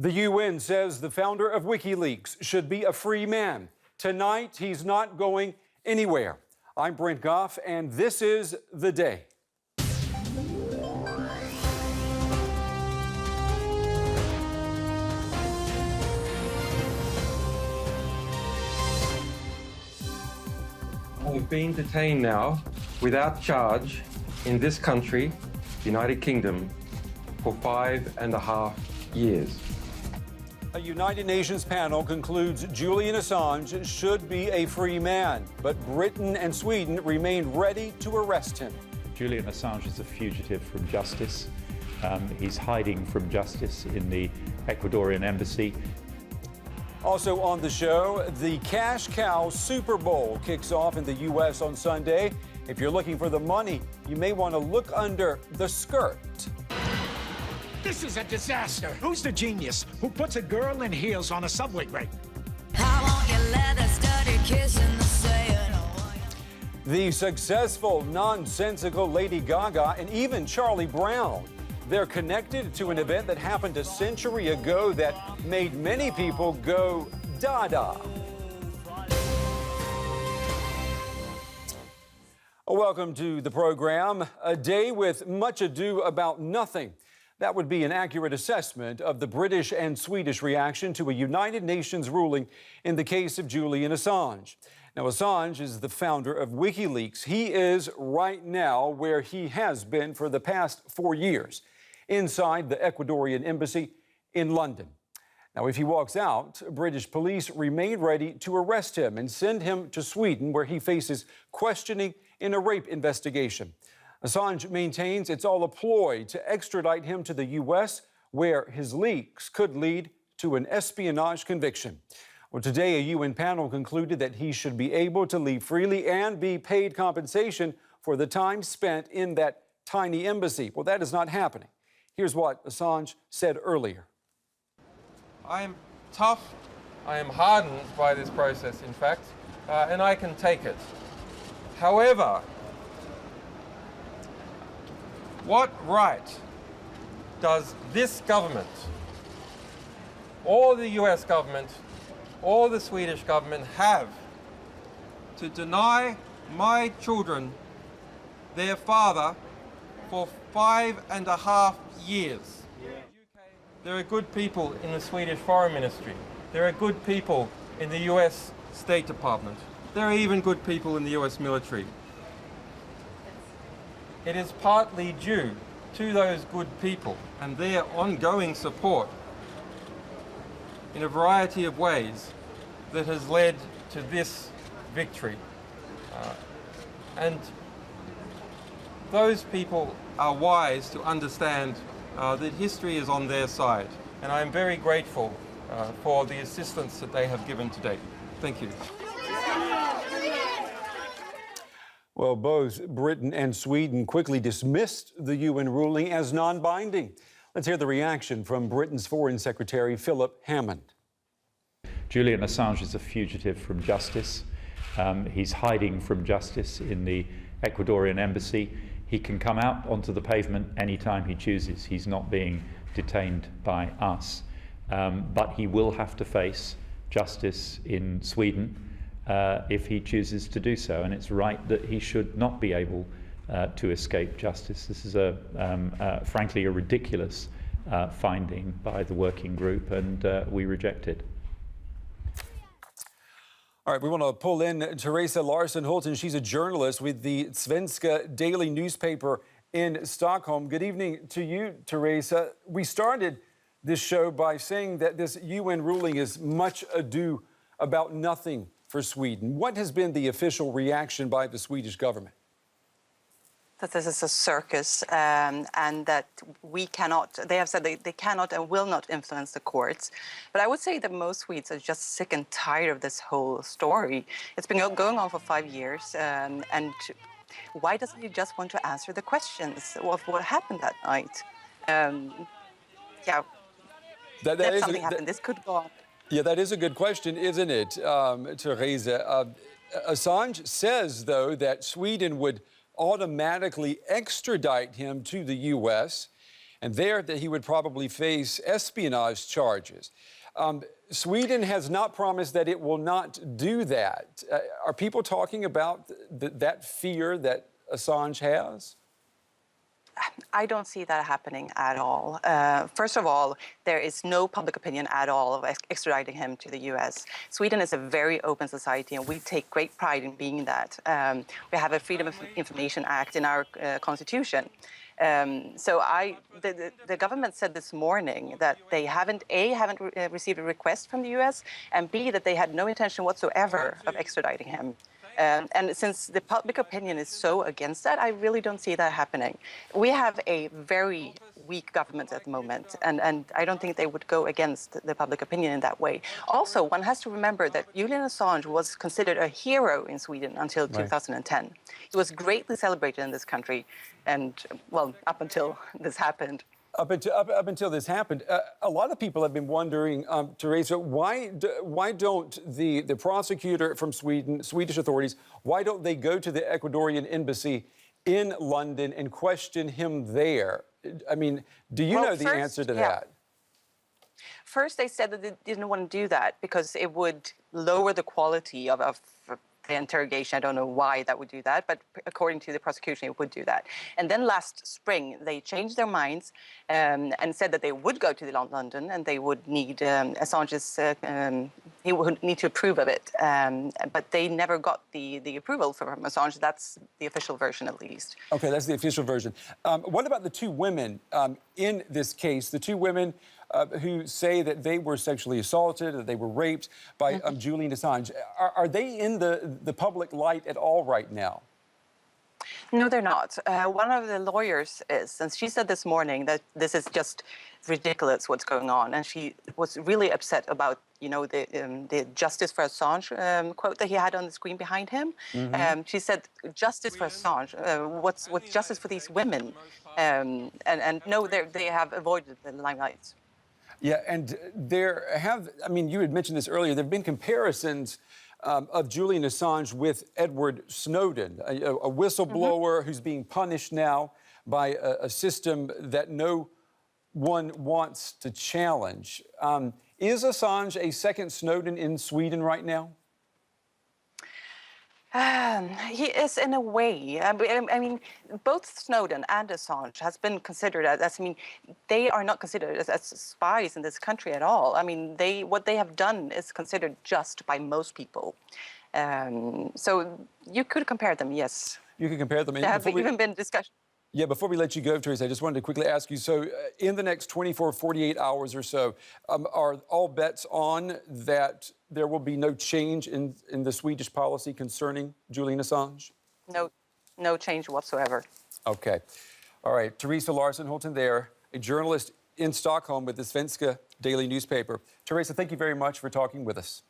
The UN says the founder of WikiLeaks should be a free man. Tonight, he's not going anywhere. I'm Brent Goff, and this is The Day. We've been detained now without charge in this country, the United Kingdom, for 5.5 years. A United Nations panel concludes Julian Assange should be a free man, but Britain and Sweden remain ready to arrest him. Julian Assange is a fugitive from justice. He's hiding from justice in the Ecuadorian embassy. Also on the show, the Cash Cow Super Bowl kicks off in the U.S. on Sunday. If you're looking for the money, you may want to look under the skirt. This is a disaster. Who's the genius who puts a girl in heels on a subway brake? The successful, nonsensical Lady Gaga and even Charlie Brown. They're connected to an event that happened a century ago that made many people go Dada. Welcome to the program. A day with much ado about nothing. That would be an accurate assessment of the British and Swedish reaction to a United Nations ruling in the case of Julian Assange. Now, Assange is the founder of WikiLeaks. He is right now where he has been for the past 4 years, inside the Ecuadorian embassy in London. Now, if he walks out, British police remain ready to arrest him and send him to Sweden, where he faces questioning in a rape investigation. Assange maintains it's all a ploy to extradite him to the U.S., where his leaks could lead to an espionage conviction. Well, today, a UN panel concluded that he should be able to leave freely and be paid compensation for the time spent in that tiny embassy. Well, that is not happening. Here's what Assange said earlier. I am tough, I am hardened by this process, in fact, and I can take it. However, what right does this government, or the US government, or the Swedish government have to deny my children their father for 5.5 years? There are good people in the Swedish Foreign Ministry. There are good people in the US State Department. There are even good people in the US military. It is partly due to those good people and their ongoing support in a variety of ways that has led to this victory. And those people are wise to understand that history is on their side. And I am very grateful for the assistance that they have given to date. Thank you. Well, both Britain and Sweden quickly dismissed the UN ruling as non-binding. Let's hear the reaction from Britain's Foreign Secretary Philip Hammond. Julian Assange is a fugitive from justice. He's hiding from justice in the Ecuadorian embassy. He can come out onto the pavement anytime he chooses. He's not being detained by us. But he will have to face justice in Sweden if he chooses to do so. And it's right that he should not be able to escape justice. This is frankly a ridiculous finding by the working group, and we reject it. All right, we want to pull in Teresa Larsson-Hultin. She's a journalist with the Svenska daily newspaper in Stockholm. Good evening to you, Teresa. We started this show by saying that this UN ruling is much ado about nothing for Sweden. What has been the official reaction by the Swedish government? That this is a circus and that we cannot, they have said they cannot and will not influence the courts. But I would say that most Swedes are just sick and tired of this whole story. It's been going on for 5 years, and why doesn't he just want to answer the questions of what happened that night? That something happened. This could go on. Yeah, that is a good question, isn't it, Teresa? Assange says, though, that Sweden would automatically extradite him to the U.S. and there that he would probably face espionage charges. Sweden has not promised that it will not do that. Are people talking about that fear that Assange has? I don't see that happening at all. First of all, there is no public opinion at all of extraditing him to the US. Sweden is a very open society, and we take great pride in being that. We have a Freedom of Information Act in our constitution. The government said this morning that they haven't received a request from the US, and B, that they had no intention whatsoever of extraditing him. And since the public opinion is so against that, I really don't see that happening. We have a very weak government at the moment, and I don't think they would go against the public opinion in that way. Also, one has to remember that Julian Assange was considered a hero in Sweden until 2010. He was greatly celebrated in this country, and, well, up until this happened. Up until this happened, a lot of people have been wondering, Teresa, why don't the prosecutor from Sweden, Swedish authorities, why don't they go to the Ecuadorian embassy in London and question him there? I mean, do you know the answer to that? First, they said that they didn't want to do that because it would lower the quality of the interrogation. I don't know why that would do that, but according to the prosecution, it would do that. And then last spring, they changed their minds and said that they would go to London and they would need Assange's, he would need to approve of it. But they never got the approval from Assange. That's the official version, at least. Okay, that's the official version. What about the two women in this case, the two women who say that they were sexually assaulted, that they were raped by Julian Assange? Are they in the public light at all right now? No, they're not. One of the lawyers is, and she said this morning that this is just ridiculous what's going on, and she was really upset about, you know, the Justice for Assange quote that he had on the screen behind him. She said, "Justice for Assange. What's justice for these women?" And no, they have avoided the limelight. Yeah, and I mean, you had mentioned this earlier, there have been comparisons of Julian Assange with Edward Snowden, a whistleblower who's being punished now by a system that no one wants to challenge. Is Assange a second Snowden in Sweden right now? He is in a way. I mean, both Snowden and Assange has been considered as, I mean, they are not considered as spies in this country at all. I mean, what they have done is considered just by most people. So you could compare them, yes. You could compare them. There have even been discussions. Yeah, before we let you go, Teresa, I just wanted to quickly ask you, so in the next 24, 48 hours or so, are all bets on that there will be no change in the Swedish policy concerning Julian Assange? No change whatsoever. Okay. All right. Teresa Larsson-Hultin there, a journalist in Stockholm with the Svenska daily newspaper. Teresa, thank you very much for talking with us.